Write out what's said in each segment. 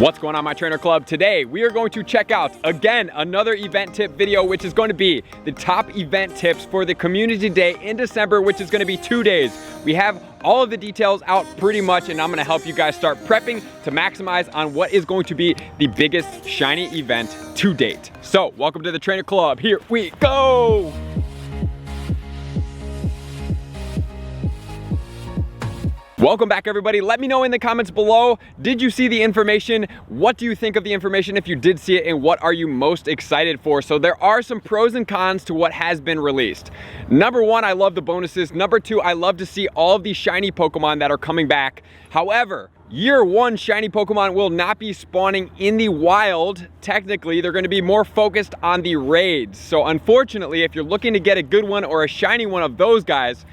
What's going on, my trainer club? Today we are going to check out again another event tip video, which is going to be the top event tips for the community day in December, which is going to be 2 days. We have all of the details out pretty much, and I'm going to help you guys start prepping to maximize on what is going to be the biggest shiny event to date. So welcome to the trainer club. Here we go. Welcome back, everybody. Let me know in the comments below, did you see the information? What do you think of the information if you did see it, and what are you most excited for? So there are some pros and cons to what has been released. Number one, I love the bonuses. Number two, I love to see all of these shiny Pokemon that are coming back. However, Year 1 shiny Pokemon will not be spawning in the wild. Technically, they're going to be more focused on the raids. So unfortunately, if you're looking to get a good one or a shiny one of those guys,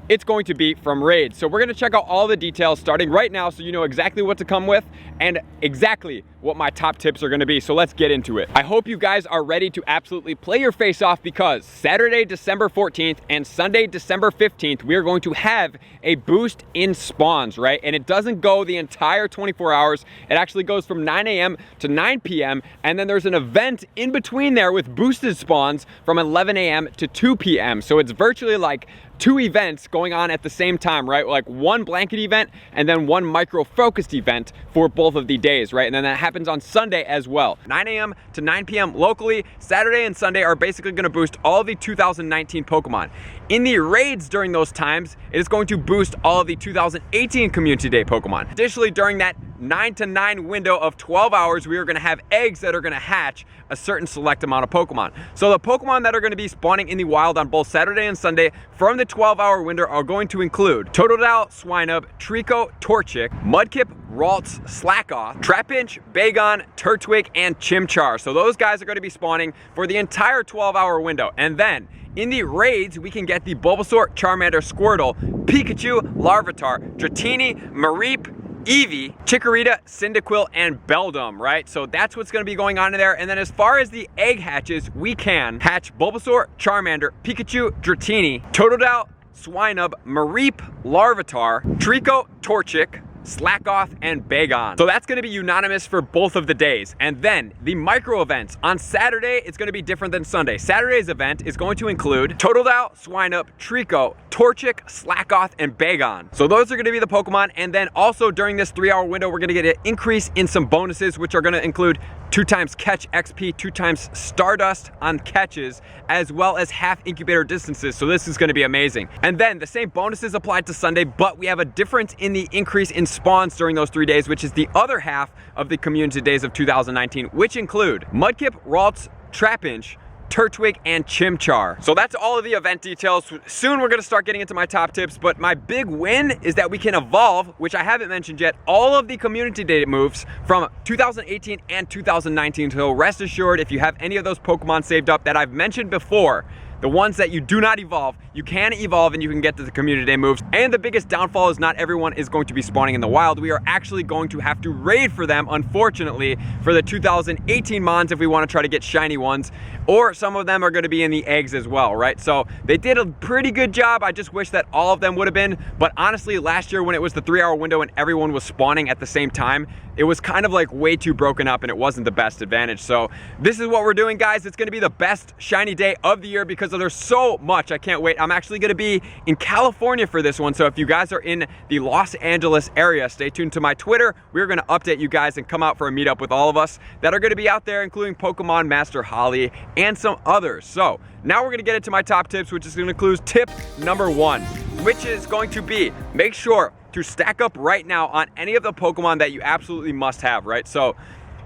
it's going to be from raids. So we're going to check out all the details starting right now so you know exactly what to come with and exactly what my top tips are going to be. So let's get into it. I hope you guys are ready to absolutely play your face off, because Saturday, December 14th and Sunday, December 15th, we are going to have a boost in spawns, right? And it doesn't go the entire 24 hours. It actually goes from 9 a.m. to 9 p.m. And then there's an event in between there with boosted spawns from 11 a.m. to 2 p.m. So it's virtually like 2 events going on at the same time, right? Like one blanket event and then one micro focused event for both of the days, right? And then that happens on Sunday as well. 9 a.m. to 9 p.m. locally. Saturday and Sunday are basically going to boost all the 2019 Pokemon. In the raids during those times, it is going to boost all of the 2018 Community Day Pokemon. Additionally, during that 9 to 9 window of 12 hours, we are going to have eggs that are going to hatch a certain select amount of Pokemon. So the Pokemon that are going to be spawning in the wild on both Saturday and Sunday from the 12-hour window are going to include Totodile, Swinub, Trico, Torchic, Mudkip, Ralts, Slackoth, Trapinch, Bagon, Turtwig, and Chimchar. So those guys are going to be spawning for the entire 12-hour window. And then in the raids, we can get the Bulbasaur, Charmander, Squirtle, Pikachu, Larvitar, Dratini, Mareep, Eevee, Chikorita, Cyndaquil, and Beldum, right? So that's what's going to be going on in there. And then as far as the egg hatches, we can hatch Bulbasaur, Charmander, Pikachu, Dratini, Totodile, Swinub, Mareep, Larvitar, Trico, Torchic, Slackoth, and Bagon. So that's going to be unanimous for both of the days. And then the micro events. On Saturday, it's going to be different than Sunday. Saturday's event is going to include Totodile, Swinub, Trico, Torchic, Slackoth, and Bagon. So those are going to be the Pokemon. And then also during this 3-hour window, we're going to get an increase in some bonuses, which are going to include 2 times catch XP, 2 times Stardust on catches, as well as half incubator distances. So this is going to be amazing. And then the same bonuses applied to Sunday, but we have a difference in the increase in spawns during those 3 days, which is the other half of the community days of 2019, which include Mudkip, Ralts, Trapinch, Turtwig, and Chimchar. So that's all of the event details. Soon we're going to start getting into my top tips, but my big win is that we can evolve, which I haven't mentioned yet, all of the community day moves from 2018 and 2019. So rest assured, if you have any of those Pokemon saved up that I've mentioned before, the ones that you do not evolve, you can evolve and you can get to the community day moves. And the biggest downfall is not everyone is going to be spawning in the wild. We are actually going to have to raid for them, unfortunately, for the 2018 mons if we want to try to get shiny ones. Or some of them are going to be in the eggs as well, right? So they did a pretty good job. I just wish that all of them would have been. But honestly, last year when it was the 3-hour window and everyone was spawning at the same time, it was kind of like way too broken up and it wasn't the best advantage. So this is what we're doing, guys. It's going to be the best shiny day of the year because there's so much. I can't wait. I'm actually going to be in California for this one. So if you guys are in the Los Angeles area, stay tuned to my Twitter. We're going to update you guys and come out for a meetup with all of us that are going to be out there, including Pokemon Master Holly and some others. So now we're going to get into my top tips, which is going to include tip number 1, which is going to be make sure to stack up right now on any of the Pokemon that you absolutely must have, right? So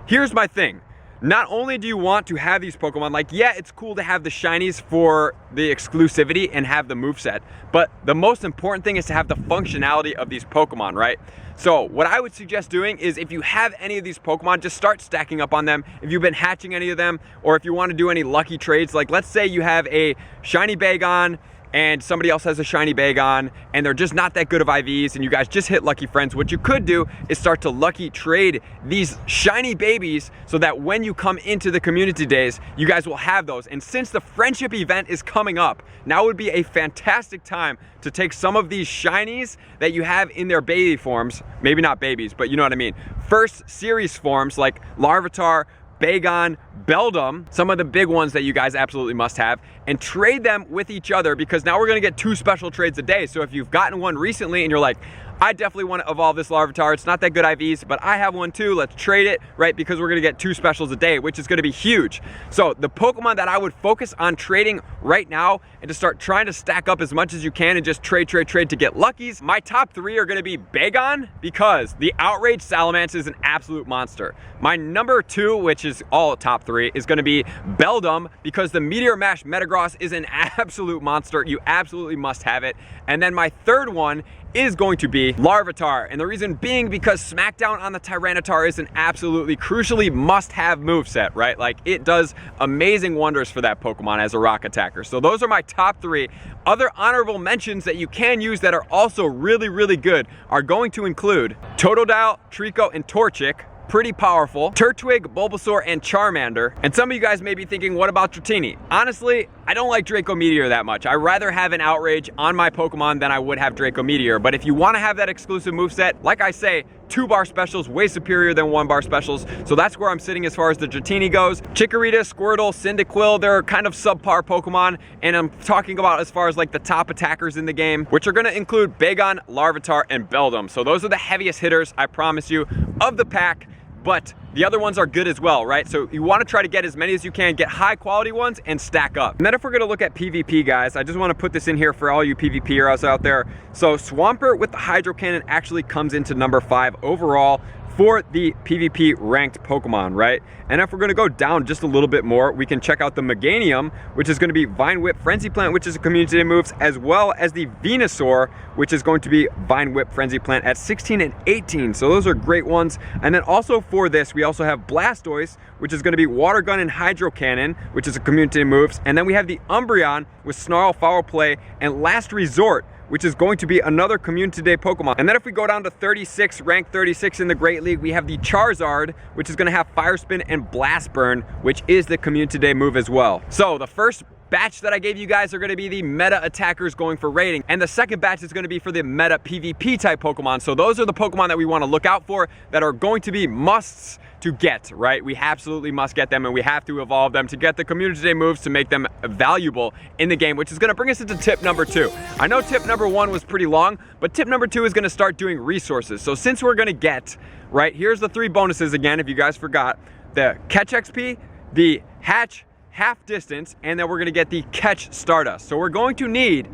here's my thing. Not only do you want to have these Pokemon, like, yeah, it's cool to have the shinies for the exclusivity and have the moveset, but the most important thing is to have the functionality of these Pokemon, right? So what I would suggest doing is if you have any of these Pokemon, just start stacking up on them. If you've been hatching any of them, or if you want to do any lucky trades, like let's say you have a shiny Bagon, and somebody else has a shiny Bagon, and they're just not that good of IVs, and you guys just hit Lucky Friends, what you could do is start to lucky trade these shiny babies so that when you come into the community days, you guys will have those. And since the friendship event is coming up, now would be a fantastic time to take some of these shinies that you have in their baby forms, maybe not babies, but you know what I mean, first series forms like Larvitar, Bagon, Beldum, some of the big ones that you guys absolutely must have, and trade them with each other, because now we're gonna get 2 special trades a day. So if you've gotten one recently and you're like, I definitely want to evolve this Larvitar, it's not that good IVs, but I have one too, let's trade it, right? Because we're gonna get 2 specials a day, which is gonna be huge. So the Pokemon that I would focus on trading right now and to start trying to stack up as much as you can and just trade to get luckies, my top 3 are gonna be Bagon, because the Outrage Salamence is an absolute monster. My number 2, which is all top 3, is gonna be Beldum, because the Meteor Mash Metagross is an absolute monster. You absolutely must have it. And then my third one is going to be Larvitar, and the reason being because Smackdown on the Tyranitar is an absolutely crucially must-have moveset, right? Like, it does amazing wonders for that Pokemon as a rock attacker. So those are my top 3. Other honorable mentions that you can use that are also really, really good are going to include Totodile, Trico, and Torchic. Pretty powerful. Turtwig, Bulbasaur, and Charmander. And some of you guys may be thinking, what about Dratini? Honestly, I don't like Draco Meteor that much. I'd rather have an Outrage on my Pokemon than I would have Draco Meteor. But if you want to have that exclusive moveset, like I say, 2-bar specials, way superior than 1-bar specials. So that's where I'm sitting as far as the Dratini goes. Chikorita, Squirtle, Cyndaquil, they're kind of subpar Pokemon. And I'm talking about as far as like the top attackers in the game, which are gonna include Bagon, Larvitar, and Beldum. So those are the heaviest hitters, I promise you, of the pack. But the other ones are good as well, right? So you want to try to get as many as you can, get high quality ones, and stack up. And then if we're going to look at PvP, guys, I just want to put this in here for all you PvP heroes out there. So Swampert with the Hydro Cannon actually comes into number 5 overall for the PvP ranked Pokemon, right? And if we're gonna go down just a little bit more, we can check out the Meganium, which is gonna be Vine Whip Frenzy Plant, which is a community day moves, as well as the Venusaur, which is going to be Vine Whip Frenzy Plant at 16 and 18. So those are great ones. And then also for this, we also have Blastoise, which is gonna be Water Gun and Hydro Cannon, which is a community day moves. And then we have the Umbreon with Snarl, Foul Play, and Last Resort, which is going to be another community day Pokemon. And then if we go down to 36, rank 36 in the Great League, we have the Charizard, which is gonna have Fire Spin and Blast Burn, which is the community day move as well. So the first batch that I gave you guys are gonna be the meta attackers going for raiding, and the second batch is gonna be for the meta PvP type Pokemon. So those are the Pokemon that we wanna look out for that are going to be musts to get, right? We absolutely must get them, and we have to evolve them to get the community day moves to make them valuable in the game, which is gonna bring us into tip number 2. I know tip number 1 was pretty long, but tip number 2 is gonna start doing resources. So since we're gonna get, right, here's the 3 bonuses again, if you guys forgot: the catch XP, the hatch half distance, and then we're gonna get the catch Stardust. So we're going to need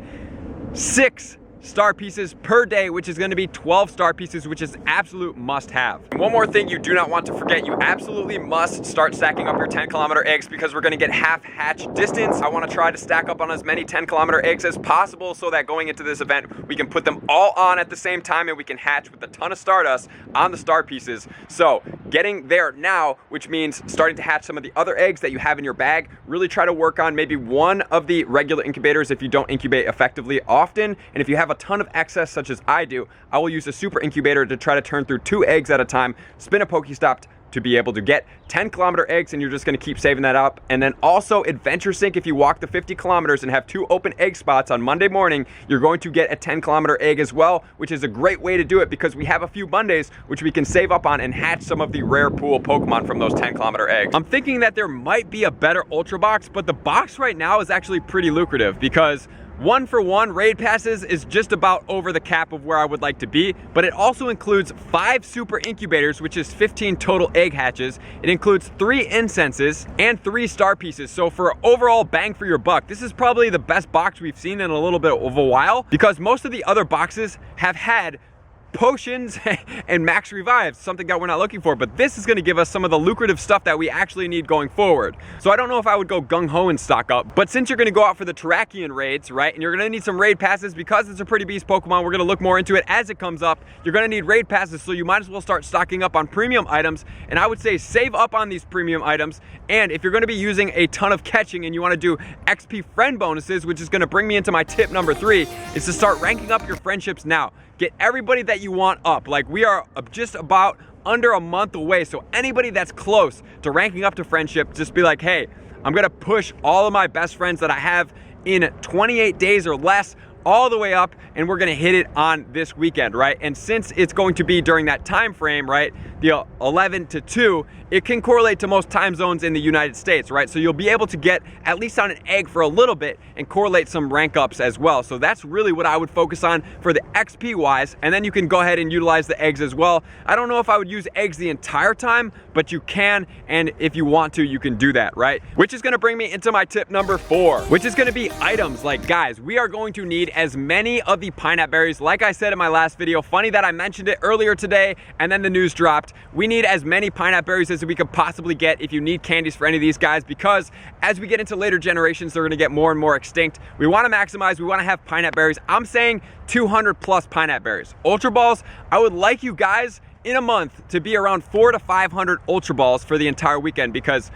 6 star pieces per day, which is going to be 12 star pieces, which is absolute must have. And one more thing you do not want to forget, you absolutely must start stacking up your 10-kilometer eggs, because we're going to get half hatch distance. I want to try to stack up on as many 10-kilometer eggs as possible so that going into this event, we can put them all on at the same time and we can hatch with a ton of Stardust on the star pieces. So getting there now, which means starting to hatch some of the other eggs that you have in your bag, really try to work on maybe one of the regular incubators if you don't incubate effectively often. And if you have a ton of excess, such as I do, I will use a super incubator to try to turn through 2 eggs at a time, spin a Pokestop to be able to get 10-kilometer eggs, and you're just going to keep saving that up. And then also Adventure Sync, if you walk the 50 kilometers and have 2 open egg spots on Monday morning, you're going to get a 10-kilometer egg as well, which is a great way to do it because we have a few Mondays which we can save up on and hatch some of the rare pool Pokemon from those 10-kilometer eggs. I'm thinking that there might be a better Ultra Box, but the box right now is actually pretty lucrative because 1-for-1 raid passes is just about over the cap of where I would like to be, but it also includes 5 super incubators, which is 15 total egg hatches. It includes 3 incenses and 3 star pieces. So for overall bang for your buck, this is probably the best box we've seen in a little bit of a while, because most of the other boxes have had potions and max revives, something that we're not looking for, but this is going to give us some of the lucrative stuff that we actually need going forward. So I don't know if I would go gung-ho and stock up, but since you're going to go out for the Terrakion raids, right, and you're going to need some raid passes because it's a pretty beast Pokemon, we're going to look more into it as it comes up. You're going to need raid passes, so you might as well start stocking up on premium items, and I would say save up on these premium items. And if you're going to be using a ton of catching and you want to do XP friend bonuses, which is going to bring me into my tip number 3, is to start ranking up your friendships now. Get everybody that you want up. Like, we are just about under a month away, so anybody that's close to ranking up to friendship, just be like, hey, I'm gonna push all of my best friends that I have in 28 days or less all the way up, and we're gonna hit it on this weekend, right? And since it's going to be during that time frame, right, the 11 to 2, it can correlate to most time zones in the United States, right? So you'll be able to get at least on an egg for a little bit and correlate some rank ups as well. So that's really what I would focus on for the XP wise, and then you can go ahead and utilize the eggs as well. I don't know if I would use eggs the entire time, but you can, and if you want to, you can do that, right? Which is gonna bring me into my tip number 4, which is gonna be items. Like, guys, we are going to need as many of the pineapple berries, like I said in my last video. Funny that I mentioned it earlier today and then the news dropped. We need as many pineapple berries as we could possibly get if you need candies for any of these guys, because as we get into later generations, they're gonna get more and more extinct. We wanna maximize, we wanna have pineapple berries. I'm saying 200 plus pineapple berries. Ultra Balls, I would like you guys in a month to be around 400 to 500 Ultra Balls for the entire weekend, because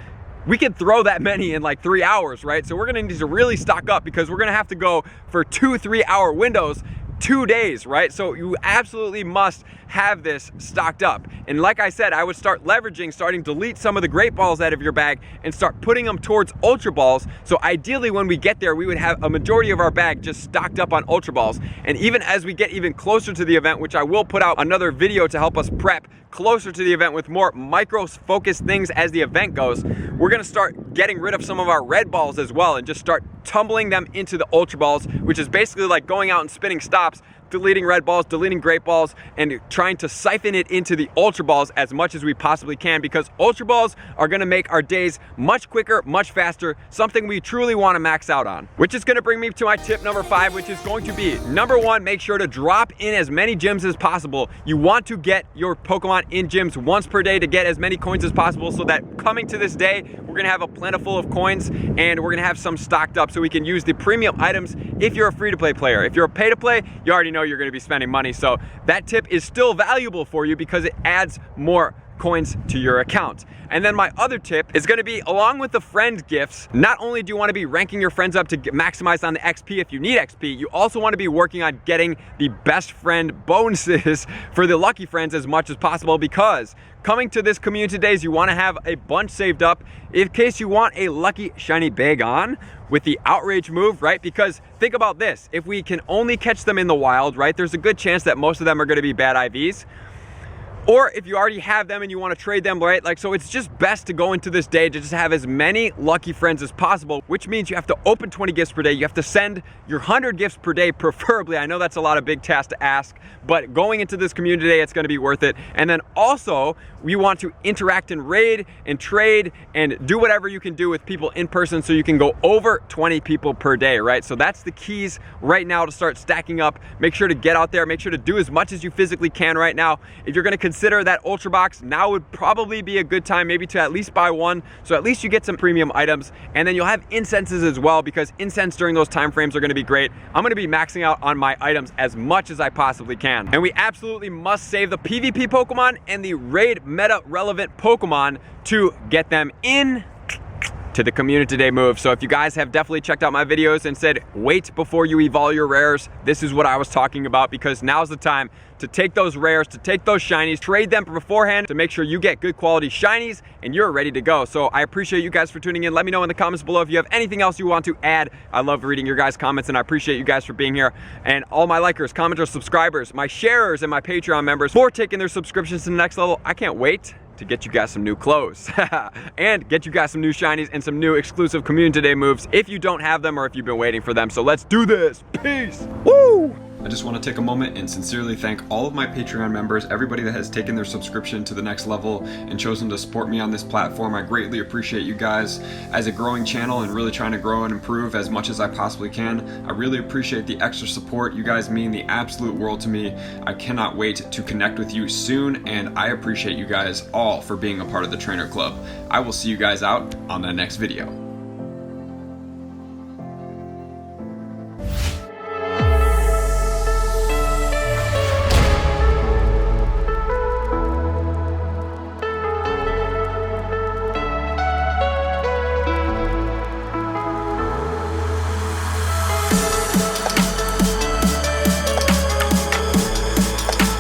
we can throw that many in like 3 hours, right? So we're gonna need to really stock up, because we're gonna have to go for 2-3 hour windows, 2 days, right? So you absolutely must have this stocked up. And like I said, I would start leveraging, starting to delete some of the Great Balls out of your bag and start putting them towards Ultra Balls. So ideally when we get there, we would have a majority of our bag just stocked up on Ultra Balls. And even as we get even closer to the event, which I will put out another video to help us prep closer to the event with more micro focused things as the event goes, we're gonna start getting rid of some of our red balls as well and just start tumbling them into the Ultra Balls, which is basically like going out and spinning stops, deleting red balls, deleting great balls, and trying to siphon it into the Ultra Balls as much as we possibly can, because Ultra Balls are gonna make our days much quicker, much faster, something we truly wanna max out on. Which is gonna bring me to my tip number 5, which is going to be, number 1, make sure to drop in as many gyms as possible. You want to get your Pokemon in gyms once per day to get as many coins as possible, so that coming to this day, we're gonna have a plentiful of coins, and we're gonna have some stocked up so we can use the premium items if you're a free-to-play player. If you're a pay-to-play, you already know you're gonna be spending money, so that tip is still valuable for you because it adds more coins to your account. And then my other tip is gonna be, along with the friend gifts, not only do you wanna be ranking your friends up to maximize on the XP if you need XP, you also wanna be working on getting the best friend bonuses for the lucky friends as much as possible, because coming to this community days, you wanna have a bunch saved up in case you want a lucky shiny Bagon with the outrage move, right? Because think about this, if we can only catch them in the wild, right, there's a good chance that most of them are gonna be bad IVs. Or if you already have them and you want to trade them, right? Like, so it's just best to go into this day to just have as many lucky friends as possible, which means you have to open 20 gifts per day. You have to send your 100 gifts per day, preferably. I know that's a lot of big tasks to ask, but going into this community day, it's going to be worth it. And then also, we want to interact and raid and trade and do whatever you can do with people in person, so you can go over 20 people per day, right? So that's the keys right now to start stacking up. Make sure to get out there. Make sure to do as much as you physically can right now. If you're going to consider that Ultra Box, now would probably be a good time maybe to at least buy one, so at least you get some premium items. And then you'll have incenses as well, because incense during those time frames are going to be great. I'm going to be maxing out on my items as much as I possibly can. And we absolutely must save the PvP Pokemon and the raid meta relevant Pokemon to get them in to the community day move. So if you guys have definitely checked out my videos and said wait before you evolve your rares, this is what I was talking about, because now's the time to take those rares, to take those shinies, trade them beforehand to make sure you get good quality shinies and you're ready to go. So I appreciate you guys for tuning in. Let me know in the comments below if you have anything else you want to add. I love reading your guys' comments, and I appreciate you guys for being here. And all my likers, commenters, subscribers, my sharers, and my Patreon members for taking their subscriptions to the next level. I can't wait to get you guys some new clothes and get you guys some new shinies and some new exclusive community day moves if you don't have them or if you've been waiting for them. So let's do this. Peace. Woo! I just want to take a moment and sincerely thank all of my Patreon members, everybody that has taken their subscription to the next level and chosen to support me on this platform. I greatly appreciate you guys. As a growing channel and really trying to grow and improve as much as I possibly can, I really appreciate the extra support. You guys mean the absolute world to me. I cannot wait to connect with you soon, and I appreciate you guys all for being a part of the Trainer Club. I will see you guys out on the next video.